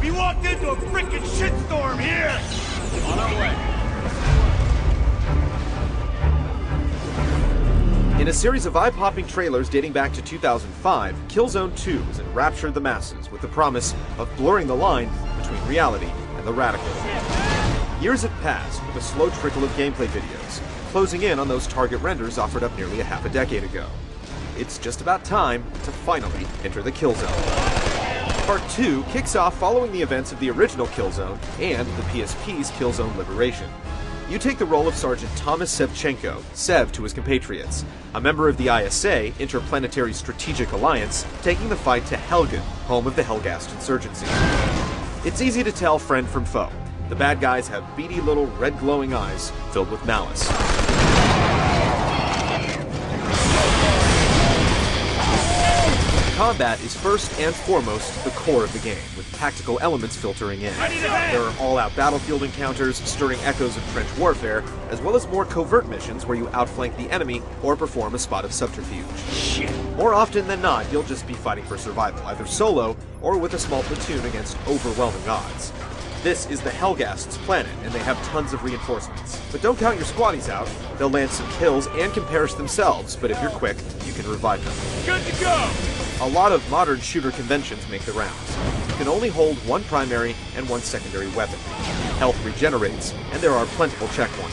We walked into a freaking shitstorm here! On our way. In a series of eye-popping trailers dating back to 2005, Killzone 2 has enraptured the masses with the promise of blurring the line between reality and the radical. Years have passed with a slow trickle of gameplay videos, closing in on those target renders offered up nearly a half a decade ago. It's just about time to finally enter the Killzone. Part 2 kicks off following the events of the original Killzone and the PSP's Killzone Liberation. You take the role of Sergeant Thomas Sevchenko, Sev to his compatriots, a member of the ISA, Interplanetary Strategic Alliance, taking the fight to Helgen, home of the Helghast insurgency. It's easy to tell friend from foe. The bad guys have beady little red glowing eyes filled with malice. Combat is first and foremost the core of the game, with tactical elements filtering in. There are all-out battlefield encounters, stirring echoes of trench warfare, as well as more covert missions where you outflank the enemy or perform a spot of subterfuge. More often than not, you'll just be fighting for survival, either solo or with a small platoon against overwhelming odds. This is the Helghast's planet, and they have tons of reinforcements. But don't count your squaddies out. They'll land some kills and can perish themselves, but if you're quick, you can revive them. Good to go! A lot of modern shooter conventions make the rounds. You can only hold one primary and one secondary weapon. Health regenerates, and there are plentiful checkpoints.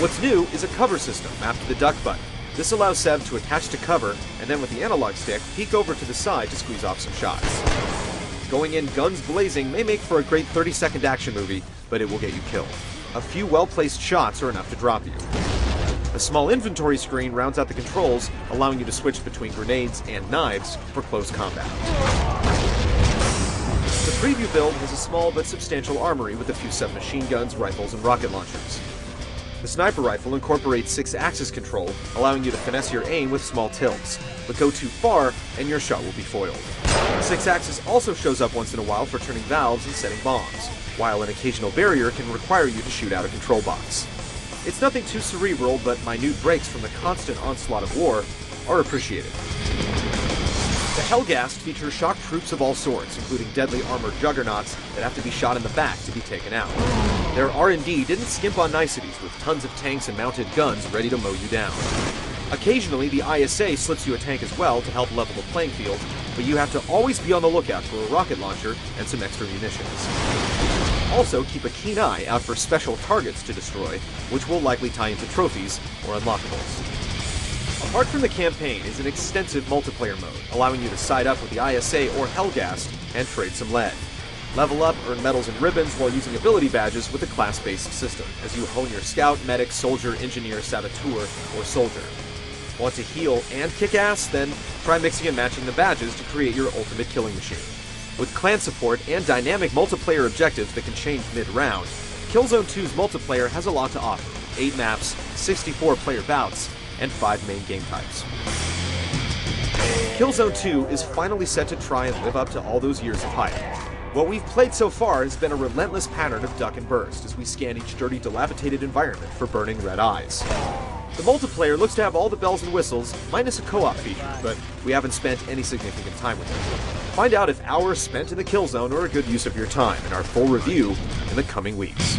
What's new is a cover system mapped to the duck button. This allows Sev to attach to cover, and then with the analog stick, peek over to the side to squeeze off some shots. Going in guns blazing may make for a great 30-second action movie, but it will get you killed. A few well-placed shots are enough to drop you. A small inventory screen rounds out the controls, allowing you to switch between grenades and knives for close combat. The preview build has a small but substantial armory with a few submachine guns, rifles, and rocket launchers. The sniper rifle incorporates 6-axis control, allowing you to finesse your aim with small tilts, but go too far and your shot will be foiled. 6-axis also shows up once in a while for turning valves and setting bombs, while an occasional barrier can require you to shoot out a control box. It's nothing too cerebral, but minute breaks from the constant onslaught of war are appreciated. The Helghast features shock troops of all sorts, including deadly armored juggernauts that have to be shot in the back to be taken out. Their R&D didn't skimp on niceties, with tons of tanks and mounted guns ready to mow you down. Occasionally, the ISA slips you a tank as well to help level the playing field, but you have to always be on the lookout for a rocket launcher and some extra munitions. Also, keep a keen eye out for special targets to destroy, which will likely tie into trophies or unlockables. Apart from the campaign is an extensive multiplayer mode, allowing you to side up with the ISA or Helghast and trade some lead. Level up, earn medals and ribbons while using ability badges with a class-based system, as you hone your scout, medic, soldier, engineer, saboteur, or soldier. Want to heal and kick ass? Then try mixing and matching the badges to create your ultimate killing machine. With clan support and dynamic multiplayer objectives that can change mid-round, Killzone 2's multiplayer has a lot to offer. 8 maps, 64 player bouts, and 5 main game types. Killzone 2 is finally set to try and live up to all those years of hype. What we've played so far has been a relentless pattern of duck and burst as we scan each dirty, dilapidated environment for burning red eyes. The multiplayer looks to have all the bells and whistles, minus a co-op feature, but we haven't spent any significant time with it. Find out if hours spent in the Killzone are a good use of your time in our full review in the coming weeks.